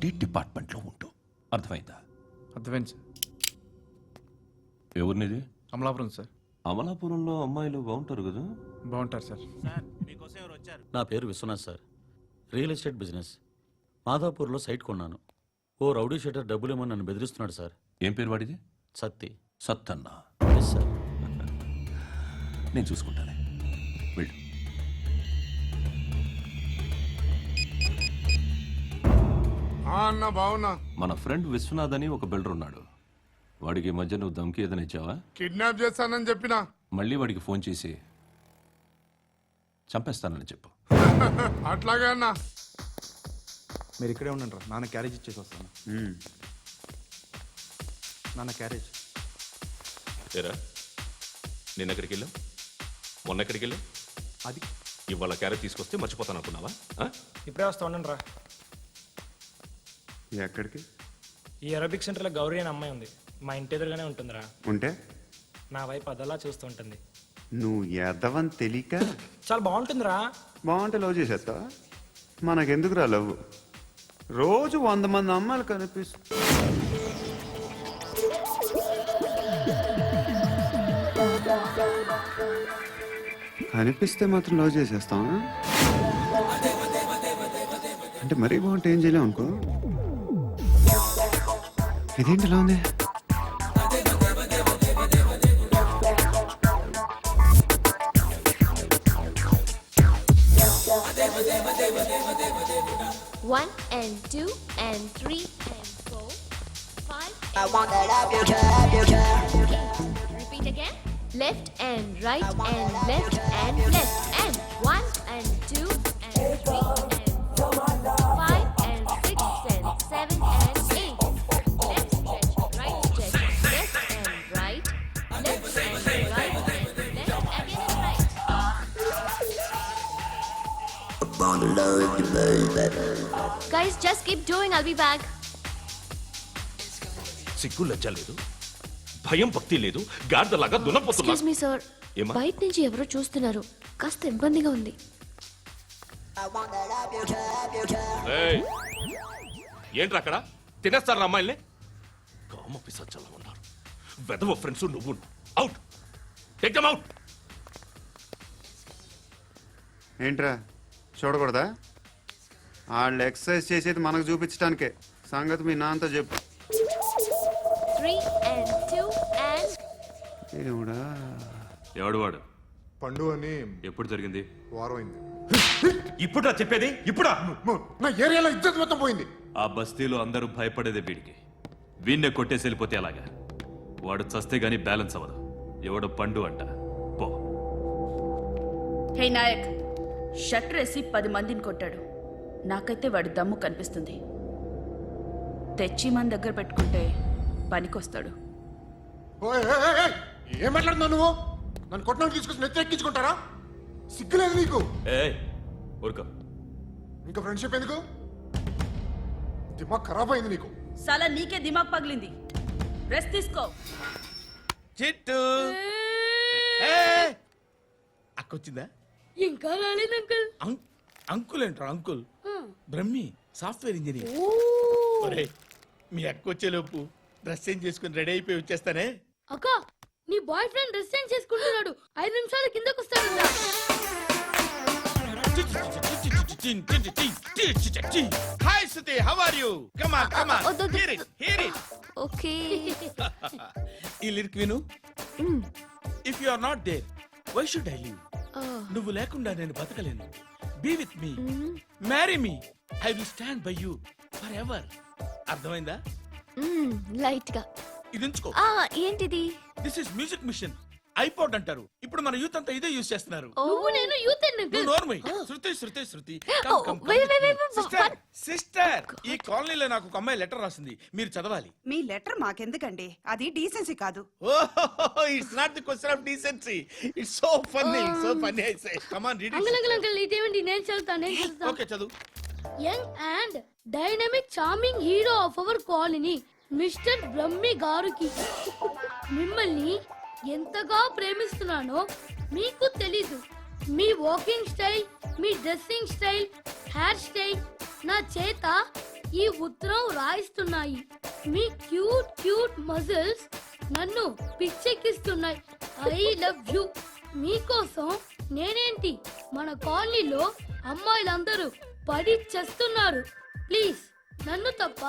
పెట్టి డిపార్ట్మెంట్లో ఉంటూ. అర్థమైందా? అర్థమైంది సార్. ఎవరినిది? అమలాపురం సార్. అమలాపురంలో అమ్మాయిలు బాగుంటారు కదా? బాగుంటారు సార్. నా పేరు Vishwanath sir. Real estate business. మాదాపూర్లో సైట్ కొన్నాను. ఓ రౌడీ షెటర్ డబ్బులేమో నన్ను బెదిరిస్తున్నాడు సార్. ఏం పేరు వాడిది? సత్తి. సత్తన్న. Yes sir. నేను చూసుకుంటానే, వెళ్ళు. అన్న బావున్నా. మన ఫ్రెండ్ విశ్వనాథ్ అని ఒక బిల్డర్ ఉన్నాడు. వాడికి ఈ మధ్య నువ్వు ధమ్కి ఏదైనా ఇచ్చావా? కిడ్నాప్ చేస్తానని చెప్పినా. మళ్ళీ వాడికి ఫోన్ చేసి చంపేస్తానని చెప్పు. అట్లాగే అన్న. మీరు ఇక్కడే ఉండండి రా, నాన్న క్యారేజ్ ఇచ్చేసి వస్తాను. నాన్న క్యారేజ్. ఏరా, నిన్న ఎక్కడికి వెళ్ళావు? మొన్న ఎక్కడికి వెళ్ళావు? అది ఇవాళ క్యారెట్ తీసుకొస్తే మర్చిపోతాను అనుకున్నావా? ఇప్పుడే వస్తా ఉండండి రా. ఎక్కడికి? ఈ అరబిక్ సెంటర్లో గౌరీ అనే అమ్మాయి ఉంది. మా ఇంటి ఎదురుగానే ఉంటుందిరా. ఉంటే నా వైపు అదలా చూస్తూ ఉంటుంది. నువ్వు ఎదవని తెలియక చాలా బాగుంటుందిరా. బాగుంటే లవ్ చేసేస్తావా? మనకెందుకురా లవ్? రోజు 100 మంది అమ్మాయిలు కనిపిస్తే మాత్రం లవ్ చేసేస్తావా? అంటే మరీ బాగుంటే ఏం చేయలేం అనుకో. ఇదేంటి ఇలా ఉంది? One and two and three and four, five. I want that up your cap. Repeat again. Left and right and left and left and one and two and three and four, five and six and seven and eight. Left stretch, right stretch, left and right, left and right and left again and right. Guys, just keep doing. I'll be back. సిగ్గు లజ్జ లేదు, భయం భక్తి లేదు, గాడిదలాగా దున్నపోతున్నా. Excuse me, sir. ఏమా? బయట నుంచి ఎవరో చూస్తున్నారు. కాస్త ఇబ్బందిగా ఉంది. ఏయ్, ఏంట్రా అక్కడ? తినేస్తారా అమ్మాయిల్ని? కామ పిశాచాలా ఉన్నారు. వెదవ ఫ్రెండ్స్ నువ్వు. Out, take them out. ఏంట్రా చూడకూడదా? వాళ్ళు ఎక్సర్సైజ్ చేసేది మనకు చూపించడానికే. సంగతి మీ నాన్నతో చెప్పు. 3 and 2 and ఏమిడా? ఎవడు వాడు? పండు అని. ఎప్పుడు జరిగింది? వారం అయింది. ఇప్పుడా చెప్పేది? ఇప్పుడా? నా ఏరియాలో ఇజ్జత్ మొత్తం పోయింది. ఆ బస్తీలో అందరూ భయపడేదే వీడికి. వీణ్ణే కొట్టేసి వెళ్ళిపోతే అలాగా. వాడు చస్తే గానీ బ్యాలెన్స్ అవ్వదు. ఎవడో పండు అంట. పో. హే నాయక్, షట్టర్ వేసి 10 మందిని కొట్టాడు. నాకైతే వాడి దమ్ము కనిపిస్తుంది. తెచ్చి మన దగ్గర పెట్టుకుంటే పనికొస్తాడు. ఏం మాట్లాడుతున్నావు నువ్వు? నన్ను కొట్టడానికి తీసుకొచ్చి నెత్తి ఎక్కించుకుంటారా? సిగ్గులేదు నీకు? ఏయ్, ఊరుకో. ఇంకా ఫ్రెండ్షిప్ ఎందుకు? దిమాగ్ ఖరాబ్ అయింది నీకు. సలా నీకే దిమాగ్ పగిలింది. రెస్ట్ తీసుకో. చిట్టు అక్కొచ్చిందా? ఇంకా రాలేదు అంకుల్. అంకుల్ ఏంట్రా? Uncle Brahmi, software engineer. ఒరే, మీ అక్కొచ్చేలోపు డ్రెస్ చేంజ్ చేసుకుని రెడీ అయిపోయి వచ్చేస్తానే. అక్క, నీ బాయ్ ఫ్రెండ్ డ్రెస్ చేంజ్ చేసుకుంటున్నాడు. 5 నిమిషాలు కిందకు వస్తాడంట. Hi Suthi, how are you? Come on, come on. Hear it, hear it. Okay. ఈ లిరిక్ విను. If you are not there, why should I live? నువ్వు లేకుండా నేను బతకలేను. Be with me, marry me, I will stand by you forever. అర్థమైందా? Light గా. ఇది ఉంచుకో. ఏంటిది? This is music machine. IPod అంటారు. ఇప్పుడు మన యూత్ అంతా ఇదే యూజ్ చేస్తున్నారు. నువ్వు నేను యూత్ నువ్వు నోర్మై. శృతి, శృతి, శృతి. సిస్టర్, సిస్టర్, ఈ కాలనీలో నాకు ఒక అమ్మాయి లెటర్ రాసింది. మీరు చదవాలి. మీ లెటర్ మాకెందుకండి? అది డీసెన్సీ కాదు. Oh, it's not the question of decency. It's so funny, so funny. I say, come on, read it. Uncle ఇదేంటి? నేను చదువుతాను. ఓకే, చదువు. Young and dynamic charming hero of our colony mister Brahmi గారికి మిమ్మల్ని ఎంతగా ప్రేమిస్తున్నానో మీకు తెలీదు. మీ వాకింగ్ స్టైల్, మీ డ్రెస్సింగ్ స్టైల్, హెయిర్ స్టైల్ నా చేత ఈ ఉత్తరం రాయిస్తున్నాయి. మీ క్యూట్ క్యూట్ మజిల్స్ నన్ను పిచ్చెక్కిస్తున్నాయి. I love you. మీకోసం నేనేంటి, మన కాలనీలో అమ్మాయిలందరూ పడి చేస్తున్నారు. ప్లీజ్ నన్ను తప్ప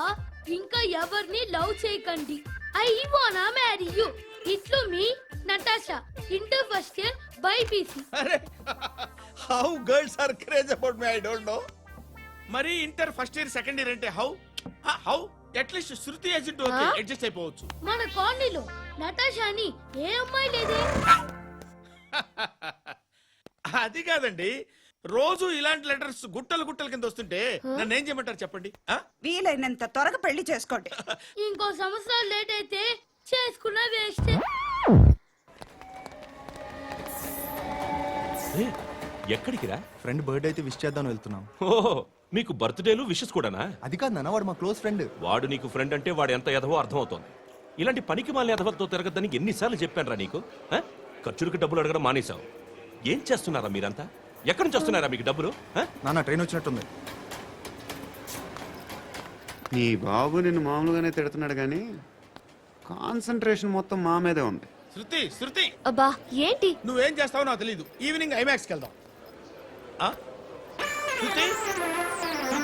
ఇంకా ఎవరిని లవ్ చేయకండి. ఐ వానా మ్యారీ యు. ఇట్లు మీ Natasha, inter first year BiPC. అరే how girls are craze about me I don't know. మరి inter first year second year అంటే how at least Shruti agent okay adjust అయిపోవచ్చు. మన కాలనీలో నటాషా అని ఏ అమ్మాయి లేదే. అది కాదండి, రోజు ఇలాంటి లెటర్స్ గుట్టలు గుట్టల కింద వస్తుంటే నన్ను ఏం చేయమంటారు చెప్పండి? వీలైనంత త్వరగా పెళ్లి చేసుకోండి. ఇంకో సంవత్సరాలు లేట్ అయితే చేసుకున్న వేస్ట్. ఎక్కడికి రా? ఫ్రెండ్ బర్త్డే అయితే విష్ చేద్దాం వెళ్తున్నాం. ఓహో, మీకు బర్త్డేలు విషెస్ కూడానా? అది కాదు నాన్న, వాడు మా క్లోజ్ ఫ్రెండ్. వాడు నీకు ఫ్రెండ్ అంటే వాడు ఎంత ఎదవో అర్థమవుతోంది. ఇలాంటి పనికి మాలిన ఎదవలతో తిరగద్దని ఎన్నిసార్లు చెప్పానురా నీకు? ఆ? ఖర్చులకు డబ్బులు అడగడం మానేశావు. ఏం చేస్తున్నారా మీరంతా? ఎక్కడి నుంచి వస్తున్నారా మీకు డబ్బులు? ఆ? నాన్న ట్రైన్ వచ్చినట్టుంది. నీ బాబు నిన్ను మామూలుగానే తిడుతున్నాడు కానీ కాన్సన్ట్రేషన్ మొత్తం మా మీదే ఉంది. శృతి అబ్బా ఏంటి? నువ్వేం చేస్తావో నాకు తెలీదు. ఈవినింగ్ ఐమాక్స్కి వెళ్దాం. ఆ? శృతి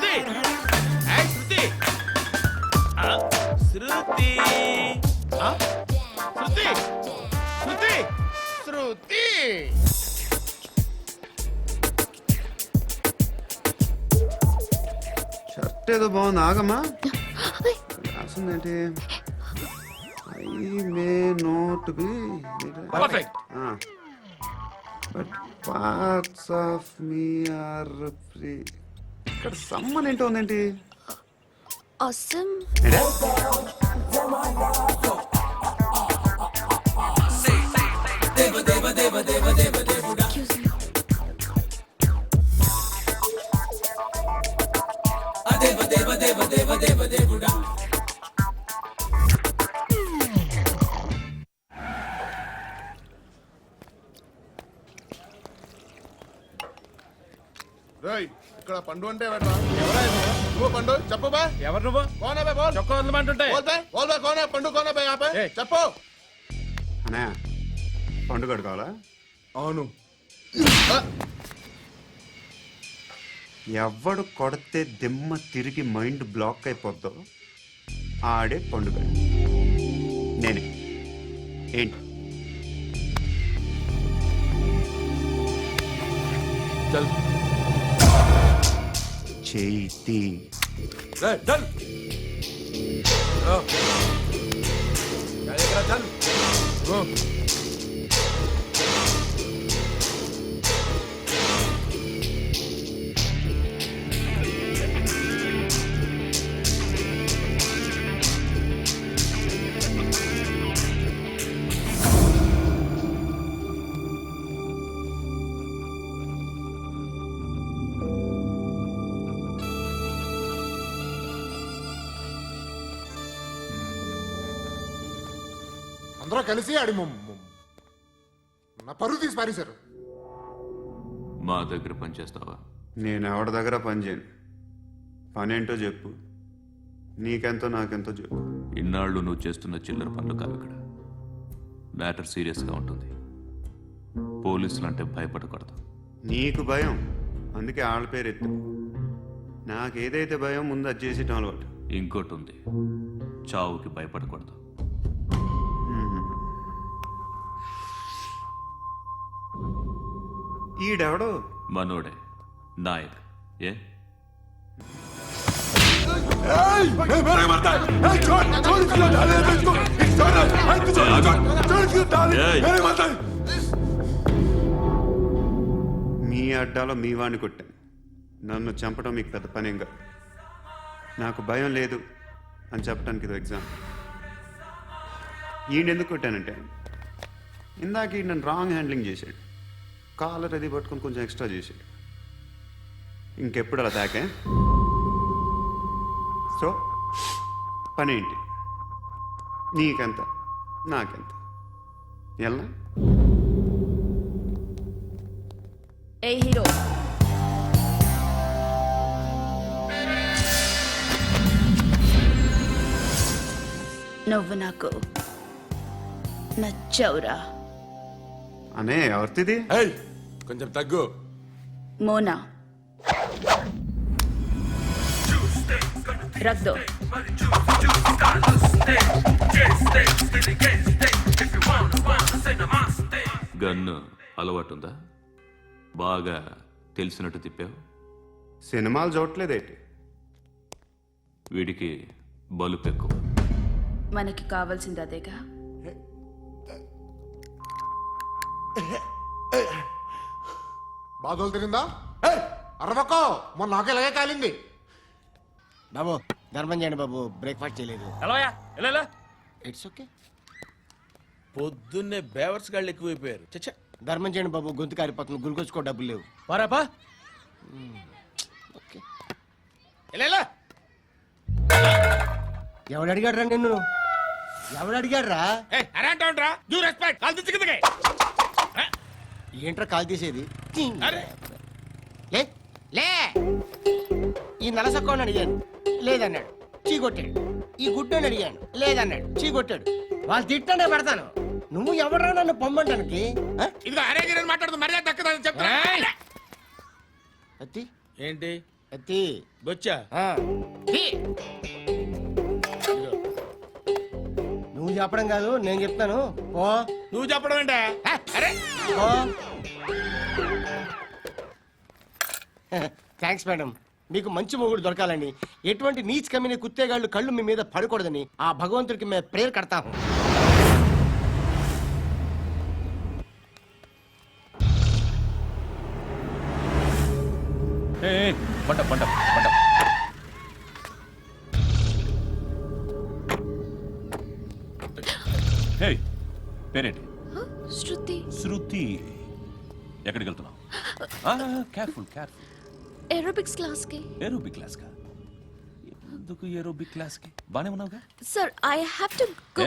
ఏయ్, శృతి ఆ? శృతి ఆ? శృతి షర్ట్ ఏదో బాగుంది, ఆగమ్మా. రాసిందేంటి? I may not be perfect. But parts of me are free. ఇక్కడ సమ్మన్ ఏంటో ఉందేంటి? Awesome. ఏంటే? Excuse me. ఇక్కడ పండు అంటే నువ్వు పండు చెప్పు బా. ఎవరు నువ్వు? కోనా బే బోల్. చొక్కా వదలమంటుంటే బోల్ బే బోల్ బే కోనా పండు కోనా బే ఆపే ఏయ్. చెప్పు. అనే పండుగ కావాలా? అవును. ఎవడు కొడితే దిమ్మ తిరిగి మైండ్ బ్లాక్ అయిపోద్దో ఆడే పండుగ. నేనే. ఏంటి? చల్ చేతి రే, చల్. చల్ అందరూ కలిసి ఆడి నా పరువు తీసి పారేశారు. మా దగ్గర పనిచేస్తావా? నేను ఎవరి దగ్గర పని చేయను. పని ఏంటో చెప్పు. నీకెంతో నాకెంతో చెప్పు. ఇన్నాళ్ళు నువ్వు చేస్తున్న చిల్లర పనులు కావు ఇక్కడ. మ్యాటర్ సీరియస్గా ఉంటుంది. పోలీసులు అంటే భయపడకూడదు. నీకు భయం, అందుకే ఆళ్ళ పేరు ఎత్తు. నాకేదైతే భయం ముందు అది చేసేటం అలవాటు. ఇంకోటి ఉంది, చావుకి భయపడకూడదు. ఈడెవడో మనోడే నాయక్. ఏ మీ అడ్డాలో మీ వాడిని కొట్టాను. నన్ను చంపడం మీకు పెద్ద పనేం కాదు. నాకు భయం లేదు అని చెప్పడానికి ఇది ఎగ్జామ్. ఈయన ఎందుకు కొట్టానంటే ఇందాక ఈయన నన్ను రాంగ్ హ్యాండ్లింగ్ చేశాడు. కాలర్ అది పట్టుకొని కొంచెం ఎక్స్ట్రా చేశాడు. ఇంకెప్పుడు అలా తాకే. సో పని ఏంటి? నీకెంత నాకెంత ఎలా? Hey hero. నువ్వు నాకు నచ్చవురా. అనే ఎవరిది? ఏయ్ కొంచెం తగ్గు. మోనా రక్ దో. గన్ను అలవాటుందా? బాగా తెలిసినట్టు తిప్పావు. సినిమాలు చూడట్లేదేంటి? వీడికి బలుపు ఎక్కువ. మనకి కావాల్సింది అదేగా. బాధలు తిరిందా? ఏయ్ అరవకో, మొన్న నాకు ఇలాగే కాలింది. బాబు ధర్మం చేయండి బాబు, బ్రేక్ఫాస్ట్ చేయలేదు. ఎలా ఇట్స్ ఓకే. పొద్దున్నే బేవర్స్ గాళ్ళు ఎక్కువైపోయారు. చచ్చా ధర్మం చేయండి బాబు, గొంతు కారిపోతుంది, గురికొచ్చుకో డబ్బులు లేవు. పారాపా. ఓకే. ఎలా ఎవడు అడిగాడు రా నిన్ను? ఎవడు అడిగాడు రా? అరే అంటావుంట్రా, డ్యూ రెస్పెక్ట్. కాల్ తెచ్చి కిందకి. ఏంట్రా కాల్ తీసేది? అరే లే లే. ఈ నలసక్కని అడిగాను, లేదన్నాడు, చీ కొట్టాడు. ఈ గుడ్డని అడిగాను, లేదన్నాడు, చీ కొట్టాడు. వాళ్ళు తిట్టానే పెడతాను. నువ్వు ఎవడరా నన్ను పొమ్మంటానికి? ఇదిగో అరే గిరని మాట్లాడుతూ మర్యాద దక్కదని చెప్తా. అత్తి ఏంటి అత్తి బొచ్చా? ఆ. తీ. నువ్వు చెప్పడం కాదు, నేను చెప్తాను. ఓ నువ్వు చెప్పడం ఏంటే? అరే ఓ. Thanks madam. మీకు మంచి మొగుడు దొరకాలని, ఎటువంటి నీచ్ కమ్మిన కుత్తేగాళ్ళు కళ్ళు మీ మీద పడకూడదని ఆ భగవంతుడికి మేము ప్రేయర్ కడతాము. పంట పంట పంట. హే, పేరేంటి? శృతి. శృతి. ఎక్కడికి వెళ్తున్నావు? Careful careful. ఏరోబిక్స్ క్లాస్ కి. ఏరోబిక్ క్లాస్ కా? ఎందుకు ఏరోబిక్ క్లాస్ కి? బానే ఉన్నావుగా? Sir I have to go.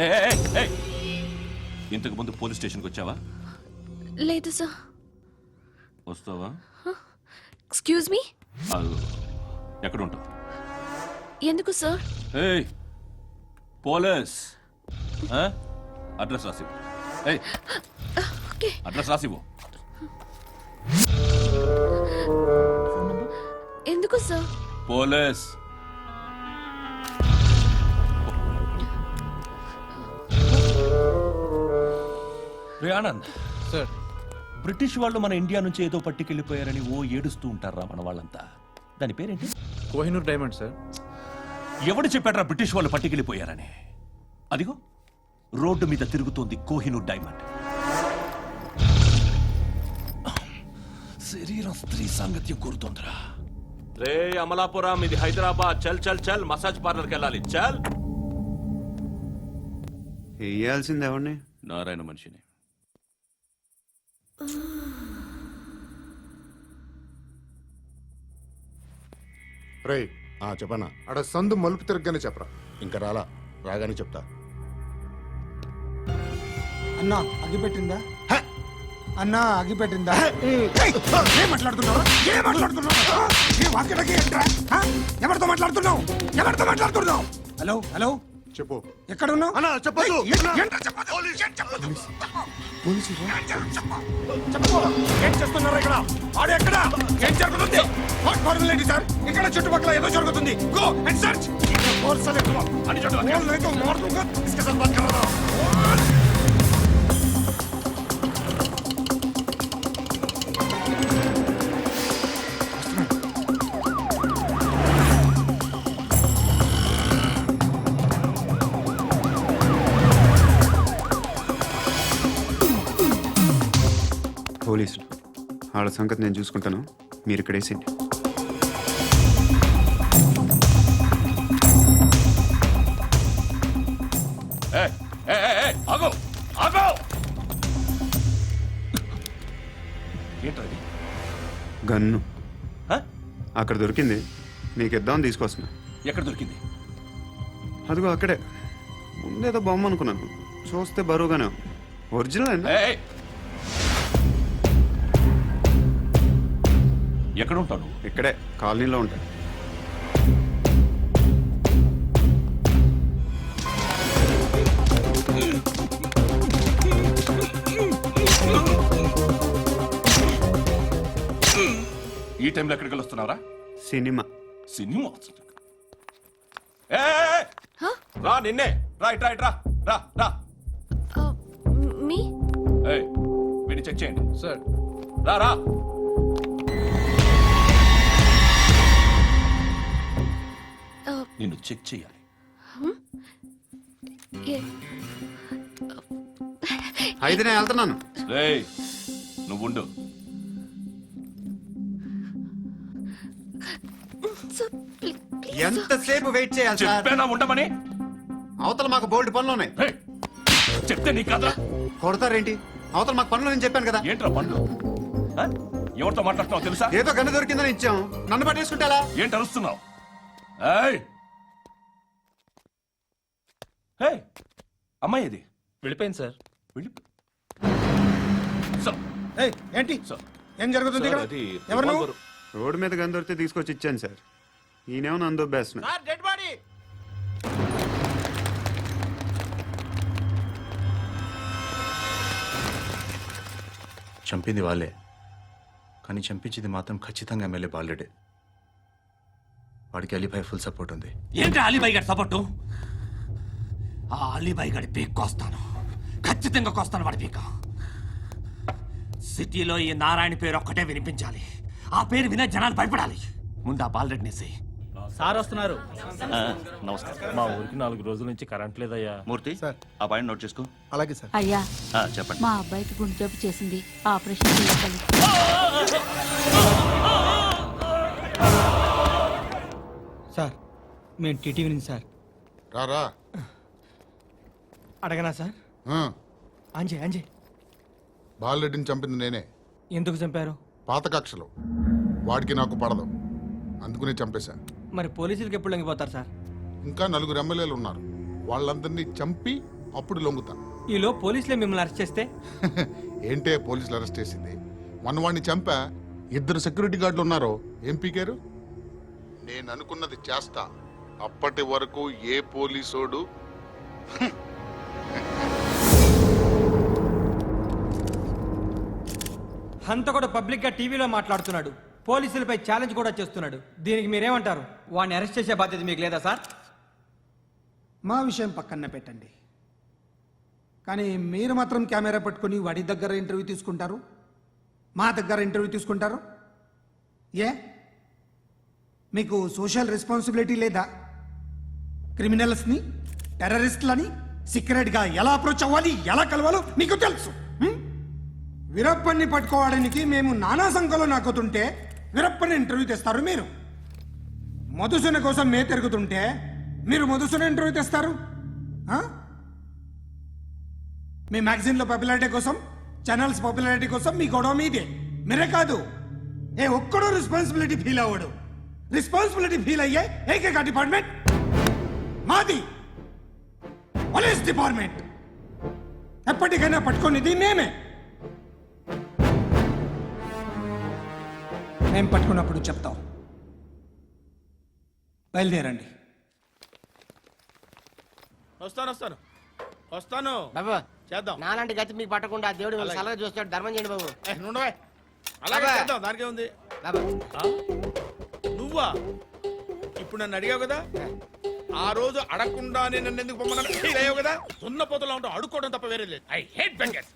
ఇంతకు ముందు పోలీస్ స్టేషన్కి వచ్చావా? లేదు సార్. వస్తావా? Excuse me. ఎక్కడ ఉంటావు? ఎందుకు సార్? ఏయ్ పోలీస్, అడ్రస్ రాసివ్వు. ఏయ్ ఓకే. అడ్రస్ రాసివ్వు. ఎందుకు సార్? పోలీస్. రే ఆనంద్ సార్. బ్రిటిష్ వాళ్ళు మన ఇండియా నుంచి ఏదో పట్టుకెళ్ళిపోయారని ఓ ఏడుస్తూ ఉంటారా మన వాళ్ళంతా. దాని పేరేంటి? Kohinoor diamond sir. ఎవడు చెప్పాడ్రా బ్రిటిష్ వాళ్ళు పట్టుకెళ్ళిపోయారని? అదిగో రోడ్డు మీద తిరుగుతోంది కోహినూర్ డైమండ్. శరీరం స్త్రీ సాంగత్యం కోరుతోందిరా. రే అమలాపురం, ఇది హైదరాబాద్. చల్ చల్ చల్, మసాజ్ పార్లర్కి వెళ్ళాలి. చల్. వేయాల్సింది ఎవరిని? నారాయణ మనిషిని. రేయ్ చెప్పనా? అడ సందు మలుపు తిరగగానే చెప్పరా. ఇంకా రాలా, రాగానే చెప్తా. అన్నా అగిపెట్టిందా? అన్నా అగిపెట్టిందా? ఏం మాట్లాడుతున్నావు? ఏం మాట్లాడుతున్నావు? ఎవరితో మాట్లాడుతున్నావు? ఎవరితో మాట్లాడుతున్నావు? హలో హలో చెప్పు. ఎక్కడ ఉన్నావు? అన్నా చెప్పదు. ఏం చేస్తున్నారు ఇక్కడ? ఆడు ఎక్కడ? ఏం జరుగుతుంది? ఏంటి సార్? ఇక్కడ చుట్టుపక్కల ఏదో జరుగుతుంది. Go and search. పోలీసులు వాళ్ళ సంగతి నేను చూసుకుంటాను, మీరు ఇక్కడ వేసేయండి. ఏంటది? గన్ను అక్కడ దొరికింది, మీకు ఇద్దామని తీసుకొస్తున్నా. ఎక్కడ దొరికింది? అదిగో అక్కడే. ముందేదో బొమ్మ అనుకున్నాను, చూస్తే బరువుగానే ఉంది. ఒరిజినల్ అండి. ఎక్కడ ఉంటాను? ఇక్కడే కాలనీలో ఉంటాను. ఈ టైంలో ఎక్కడికి వస్తున్నావురా? సినిమా. సినిమా ఏయ్! రా నిన్నే రా ఇట్రా ఇట్రా రా రా మీ ఏయ్ వీడిని చెక్ చేయండి సార్. రా రా నిన్ను చెక్ చేయాలి. అయితే నేను వెళ్తున్నాను. రేయ్ నువ్వుండు. ఎంతసేపు వెయిట్ చేయాలి సార్? చెప్పేనా ఉండమని? అవతల మాకు బోల్డ్ పనులు ఉన్నాయి. ఏయ్, చెప్తే నీ కదా కొడతారేంటి? అవతల మాకు పనులు నేను చెప్పాను కదా. ఏంట్రా పండు? ఆ? ఎవరితో మాట్లాడుతున్నావు తెలుసా? ఏదో గన్ను దొరికిందని ఇచ్చాం, నన్ను పట్టేసుకుంటా. ఏంటి అరుస్తున్నావు? ఏయ్ ఏయ్, అమ్మాయి ఇది వెళ్ళిపోయింది సార్. ఏంటి సార్ ఏం జరుగుతుంది ఇక్కడ? అది ఎవరు నువ్వు? రోడ్డు మీద గన్ను దొరికితే తీసుకొచ్చి ఇచ్చాను సార్. ఈయనేమో నన్ను దొబ్బేస్తున్నా. Dead body. చంపింది వాళ్ళే, కానీ చంపించింది మాత్రం ఖచ్చితంగా ఎమ్మెల్యే బాలుడే. వాడికి అలీభాయ్ ఫుల్ సపోర్ట్ ఉంది. ఏంటి అలీబాయి గారి సపోర్టు? ఆ అలీబాయి గారి పీక్ కోస్తాను, ఖచ్చితంగా కోస్తాను వాడి పీక. సిటీలో ఈ నారాయణ పేరు ఒక్కటే వినిపించాలి. ఆ పేరు వినే జనాలు భయపడాలి. ముందు ఆ బాలరెడ్డినేసి. సార్ వస్తున్నారు. నమస్కారం. మా ఊరికి 4 రోజుల నుంచి కరెంట్ లేదయ్యా. మూర్తి ఆ పాయింట్ నోట్ చేసుకో. అలాగే సార్. అయ్యా, చెప్పండి. మా అబ్బాయికి గుండె జబ్బు చేసింది, ఆపరేషన్ చేయాలి. సార్ మేము టీటీవీ నుంచి సార్. రారా. అడగనా సార్? అంజయ్ బాలరెడ్డిని చంపింది నేనే. ఎందుకు చంపారు? పాత కక్షలు. వాడికి నాకు పడదు, అందుకునే చంపేశాను. మరి పోలీసులకు ఎప్పుడు లొంగిపోతారు సార్? ఇంకా 4 ఎమ్మెల్యేలు ఉన్నారు, వాళ్ళందరినీ చంపి అప్పుడు లొంగుతాను. ఈలో పోలీసులే మిమ్మల్ని అరెస్ట్ చేస్తే? ఏంటే పోలీసులు అరెస్ట్ చేసింది? వాడిని చంపా. 2 సెక్యూరిటీ గార్డులు ఉన్నారు, ఏం పీకారు? నేను అనుకున్నది చేస్తా. అప్పటి వరకు ఏ పోలీసోడు హంతకుడు పబ్లిక్ గా టీవీలో మాట్లాడుతున్నాడు, పోలీసులపై ఛాలెంజ్ కూడా చేస్తున్నాడు. దీనికి మీరేమంటారు? వాడిని అరెస్ట్ చేసే బాధ్యత మీకు లేదా సార్? మా విషయం పక్కన పెట్టండి, కానీ మీరు మాత్రం కెమెరా పట్టుకొని వాడి దగ్గర ఇంటర్వ్యూ తీసుకుంటారు, మా దగ్గర ఇంటర్వ్యూ తీసుకుంటారు. ఏ మీకు సోషల్ రెస్పాన్సిబిలిటీ లేదా? క్రిమినల్స్ని, టెర్రరిస్టులని సీక్రెట్గా ఎలా అప్రోచ్ అవ్వాలి, ఎలా కలవాలో మీకు తెలుసు. వీరప్పన్ని పట్టుకోవడానికి మేము నానా సంఖ్యలో నాకుతుంటే వీరప్పని ఇంటర్వ్యూ తెస్తారు మీరు. మధుసూన కోసం మే తిరుగుతుంటే మీరు మధుసూన ఇంటర్వ్యూ తెస్తారు. మీ మ్యాగజైన్లో పాపులారిటీ కోసం, ఛానల్స్ పాపులారిటీ కోసం మీ గొడవ మీదే. మీరే కాదు, ఏ ఒక్కడో రెస్పాన్సిబిలిటీ ఫీల్ అవ్వడు. రెస్పాన్సిబిలిటీ ఫీల్ అయ్యే ఏకైక డిపార్ట్మెంట్ మాది, పోలీస్ డిపార్ట్మెంట్. ఎప్పటికైనా పట్టుకునేది మేమే. మేము పట్టుకున్నప్పుడు చెప్తాం. బయలుదేరండి. వస్తాను బాబు. చేద్దాం. నాలాంటి గతి మీకు పట్టకుండా దేవుడు మిమ్మల్ని సలహా చూస్తాడు. ధర్మం చేయండి బాబు. అలాగే చేద్దాం, దానికే ఉంది. బాబు నువ్వా ఇప్పుడు నన్ను అడిగావు కదా, ఆ రోజు అడగకుండానే నన్ను ఎందుకు పొమ్మన్నాను ఫీల్ అయ్యావు కదా. సున్న పోతలో ఉంటావు, అడుక్కోవడం తప్ప వేరే లేదు. I hate bangers.